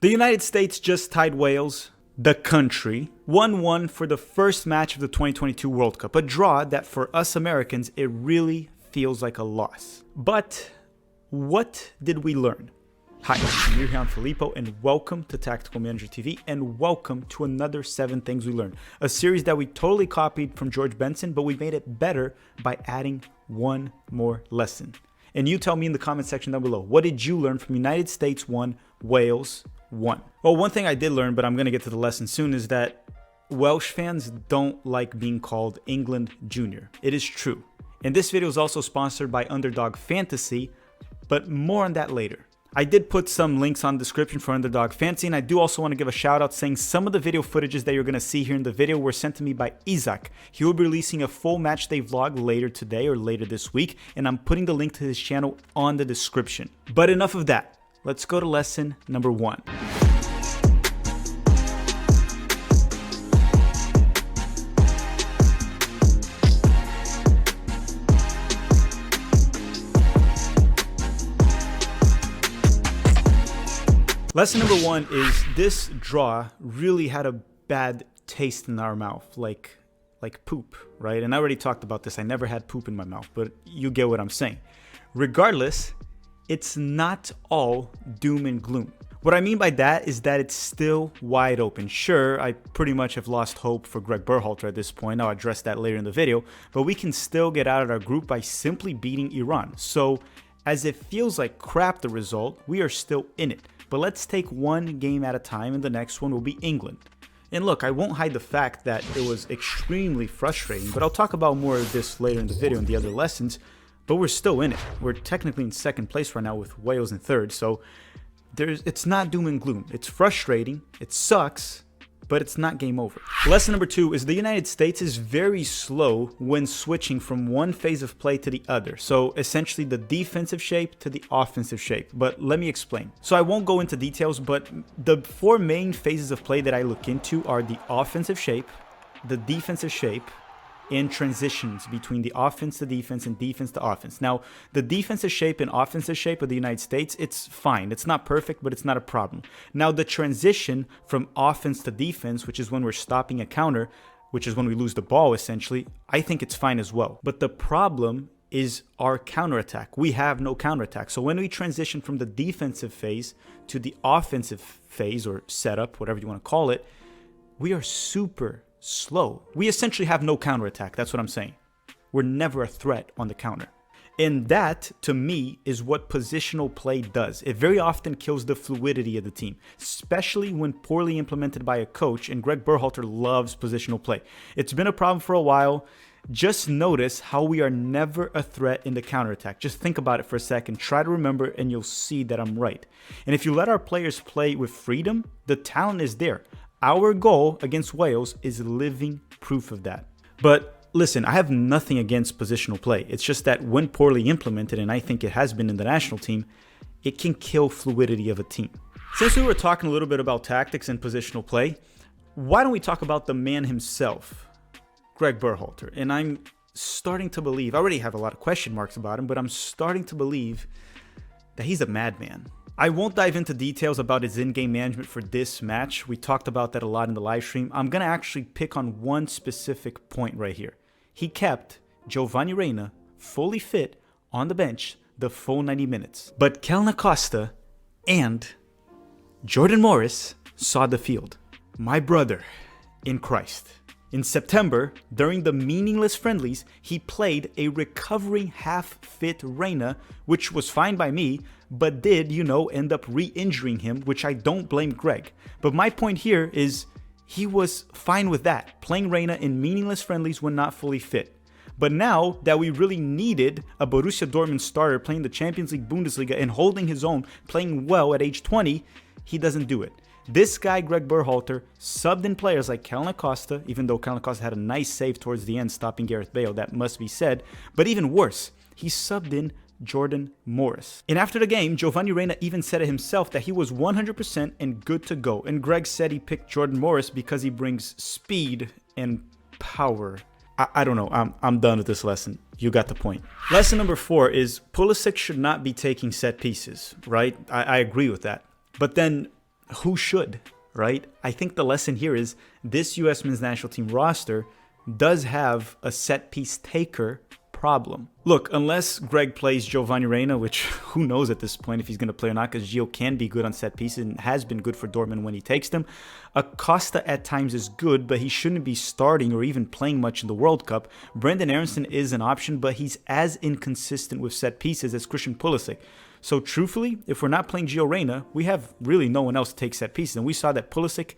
The United States just tied Wales, the country, 1-1 for the first match of the 2022 World Cup. A draw that for us Americans, it really feels like a loss. But what did we learn? Hi, I'm Mirhan Filippo and welcome to Tactical Manager TV and welcome to another 7 Things We Learned, a series that we totally copied from George Benson, but we made it better by adding one more lesson. And you tell me in the comment section down below, what did you learn from United States 1, Wales 1? Well, one thing I did learn, but I'm going to get to the lesson soon, is that Welsh fans don't like being called England Junior. It is true. And this video is also sponsored by Underdog Fantasy, but more on that later. I did put some links on the description for Underdog Fantasy, and I do also want to give a shout out saying some of the video footages that you're going to see here in the video were sent to me by Isaac. He will be releasing a full match day vlog later today or later this week, and I'm putting the link to his channel on the description. But enough of that. Let's go to lesson number 1. Lesson number 1 is this draw really had a bad taste in our mouth, like poop, right? And I already talked about this. I never had poop in my mouth, but you get what I'm saying. Regardless, it's not all doom and gloom. What I mean by that is that it's still wide open. Sure, I pretty much have lost hope for Greg Berhalter at this point. I'll address that later in the video, but we can still get out of our group by simply beating Iran. So, as it feels like crap the result, we are still in it. But let's take one game at a time, and the next one will be England. And look, I won't hide the fact that it was extremely frustrating, but I'll talk about more of this later in the video and the other lessons, but we're still in it. We're technically in second place right now with Wales in third, so it's not doom and gloom. It's frustrating, it sucks, but it's not game over. Lesson number 2 is the United States is very slow when switching from one phase of play to the other. So essentially the defensive shape to the offensive shape. But let me explain. So I won't go into details, but the 4 main phases of play that I look into are the offensive shape, the defensive shape, and transitions between the offense to defense and defense to offense. Now, the defensive shape and offensive shape of the United States, it's fine. It's not perfect, but it's not a problem. Now, the transition from offense to defense, which is when we're stopping a counter, which is when we lose the ball, essentially, I think it's fine as well. But the problem is our counterattack. We have no counterattack. So when we transition from the defensive phase to the offensive phase or setup, whatever you want to call it, we are super slow. We essentially have no counterattack. That's what I'm saying. We're never a threat on the counter. And that, to me, is what positional play does. It very often kills the fluidity of the team, especially when poorly implemented by a coach, and Greg Berhalter loves positional play. It's been a problem for a while. Just notice how we are never a threat in the counterattack. Just think about it for a second. Try to remember and you'll see that I'm right. And if you let our players play with freedom, the talent is there. Our goal against Wales is living proof of that. But listen, I have nothing against positional play. It's just that when poorly implemented, and I think it has been in the national team, it can kill fluidity of a team. Since we were talking a little bit about tactics and positional play, why don't we talk about the man himself, Greg Berhalter? And I'm starting to believe, I already have a lot of question marks about him, but I'm starting to believe that he's a madman. I won't dive into details about his in-game management for this match. We talked about that a lot in the live stream. I'm going to actually pick on one specific point right here. He kept Giovanni Reyna fully fit on the bench the full 90 minutes. But Kellyn Acosta and Jordan Morris saw the field. My brother in Christ. In September, during the meaningless friendlies, he played a recovering half-fit Reyna, which was fine by me, but did, end up re-injuring him, which I don't blame Greg. But my point here is he was fine with that, playing Reyna in meaningless friendlies when not fully fit. But now that we really needed a Borussia Dortmund starter playing the Champions League Bundesliga and holding his own, playing well at age 20, he doesn't do it. This guy, Greg Berhalter, subbed in players like Kellyn Acosta, even though Kellyn Acosta had a nice save towards the end, stopping Gareth Bale, that must be said. But even worse, he subbed in Jordan Morris. And after the game, Giovanni Reyna even said it himself that he was 100% and good to go. And Greg said he picked Jordan Morris because he brings speed and power. I don't know. I'm done with this lesson. You got the point. Lesson number 4 is Pulisic should not be taking set pieces, right? I agree with that. But then who should, right? I think the lesson here is this US men's national team roster does have a set piece taker problem. Look, unless Greg plays Giovanni Reina, which who knows at this point if he's going to play or not, because Gio can be good on set pieces and has been good for Dortmund when he takes them. Acosta at times is good, but he shouldn't be starting or even playing much in the World Cup. Brendan Aronson is an option, but he's as inconsistent with set pieces as Christian Pulisic. So truthfully, if we're not playing Gio Reyna, we have really no one else to take set pieces. And we saw that Pulisic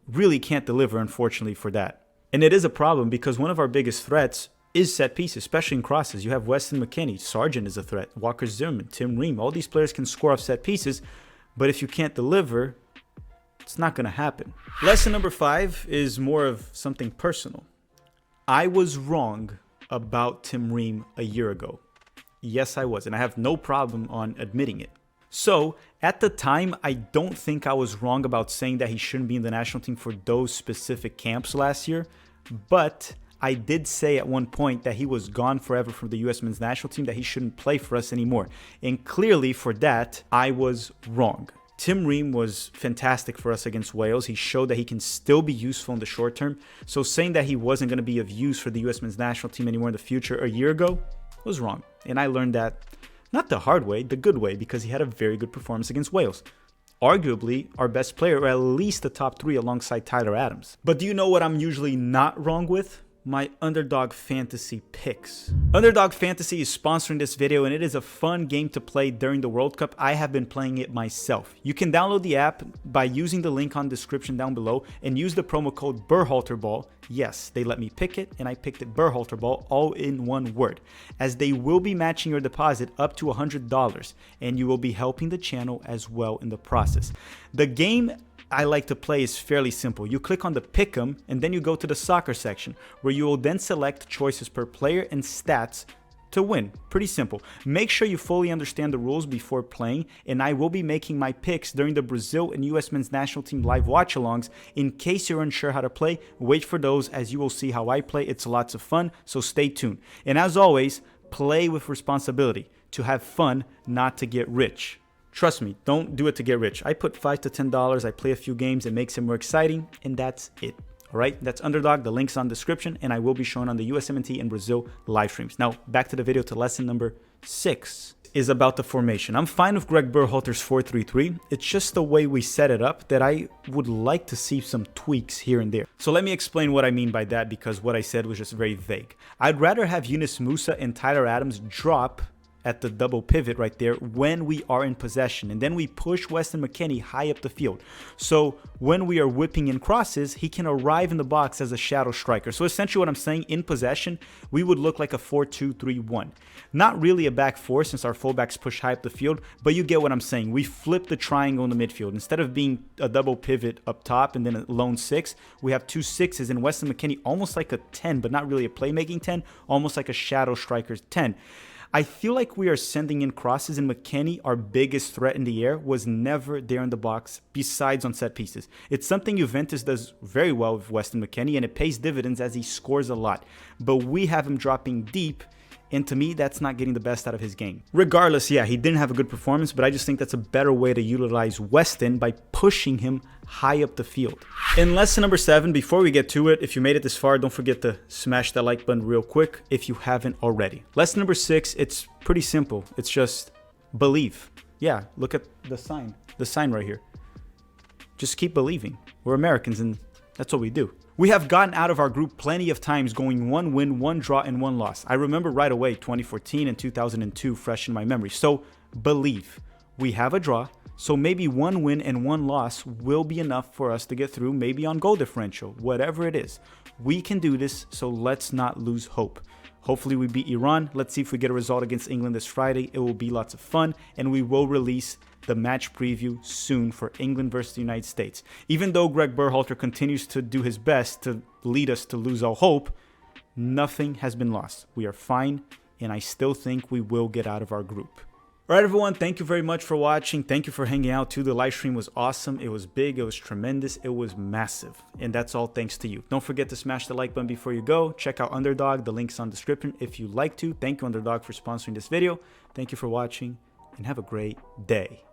really can't deliver, unfortunately, for that. And it is a problem because one of our biggest threats is set pieces, especially in crosses. You have Weston McKennie, Sargent is a threat, Walker Zimmerman, Tim Ream. All these players can score off set pieces, but if you can't deliver, it's not going to happen. Lesson number 5 is more of something personal. I was wrong about Tim Ream a year ago. Yes, I was, and I have no problem on admitting it. So, at the time, I don't think I was wrong about saying that he shouldn't be in the national team for those specific camps last year, but I did say at one point that he was gone forever from the US men's national team, that he shouldn't play for us anymore. And clearly for that, I was wrong. Tim Ream was fantastic for us against Wales. He showed that he can still be useful in the short term. So saying that he wasn't going to be of use for the US men's national team anymore in the future a year ago was wrong. And I learned that not the hard way, the good way, because he had a very good performance against Wales. Arguably our best player, or at least the top 3 alongside Tyler Adams. But do you know what I'm usually not wrong with? My Underdog Fantasy picks. Underdog Fantasy is sponsoring this video, and it is a fun game to play during the World Cup. I have been playing it myself. You can download the app by using the link on the description down below and use the promo code BERHALTERBALL. Yes, they let me pick it, and I picked it BERHALTERBALL, all in one word, as they will be matching your deposit up to $100, and you will be helping the channel as well in the process. The game I like to play is fairly simple. You click on the Pick'em and then you go to the soccer section, where you will then select choices per player and stats to win. Pretty simple. Make sure you fully understand the rules before playing, and I will be making my picks during the Brazil and US men's national team live watch-alongs. In case you're unsure how to play, wait for those, as you will see how I play. It's lots of fun, so stay tuned. And as always, play with responsibility. To have fun, not to get rich. Trust me, don't do it to get rich. I put $5 to $10, I play a few games, it makes it more exciting, and that's it. All right, that's Underdog, the link's on the description, and I will be showing on the USMNT and Brazil live streams. Now, back to the video, to lesson number 6 is about the formation. I'm fine with Greg Berhalter's 4-3-3. It's just the way we set it up that I would like to see some tweaks here and there. So let me explain what I mean by that, because what I said was just very vague. I'd rather have Yunus Musa and Tyler Adams drop at the double pivot right there when we are in possession, and then we push Weston McKennie high up the field. So when we are whipping in crosses, he can arrive in the box as a shadow striker. So essentially what I'm saying, in possession, we would look like a 4-2-3-1. Not really a back four since our fullbacks push high up the field, but you get what I'm saying. We flip the triangle in the midfield. Instead of being a double pivot up top and then a lone 6, we have 2 6s, and Weston McKennie almost like a 10, but not really a playmaking 10, almost like a shadow striker's 10. I feel like we are sending in crosses, and McKennie, our biggest threat in the air, was never there in the box besides on set pieces. It's something Juventus does very well with Weston McKennie, and it pays dividends as he scores a lot. But we have him dropping deep, and to me, that's not getting the best out of his game. Regardless, yeah, he didn't have a good performance, but I just think that's a better way to utilize Weston by pushing him high up the field. In lesson number 7, before we get to it, if you made it this far, don't forget to smash that like button real quick if you haven't already. Lesson number 6, it's pretty simple. It's just believe. Yeah, look at the sign right here. Just keep believing. We're Americans, and that's what we do. We have gotten out of our group plenty of times, going 1 win, 1 draw, and 1 loss. I remember right away 2014 and 2002 fresh in my memory. So believe. We have a draw, so maybe 1 win and 1 loss will be enough for us to get through, maybe on goal differential, whatever it is. We can do this, so let's not lose hope. Hopefully we beat Iran. Let's see if we get a result against England this Friday. It will be lots of fun, and we will release the match preview soon for England versus the United States. Even though Greg Berhalter continues to do his best to lead us to lose all hope, nothing has been lost. We are fine, and I still think we will get out of our group. All right, everyone, thank you very much for watching. Thank you for hanging out too. The live stream was awesome. It was big. It was tremendous. It was massive. And that's all thanks to you. Don't forget to smash the like button before you go. Check out Underdog. The link's on the description if you like to. Thank you, Underdog, for sponsoring this video. Thank you for watching, and have a great day.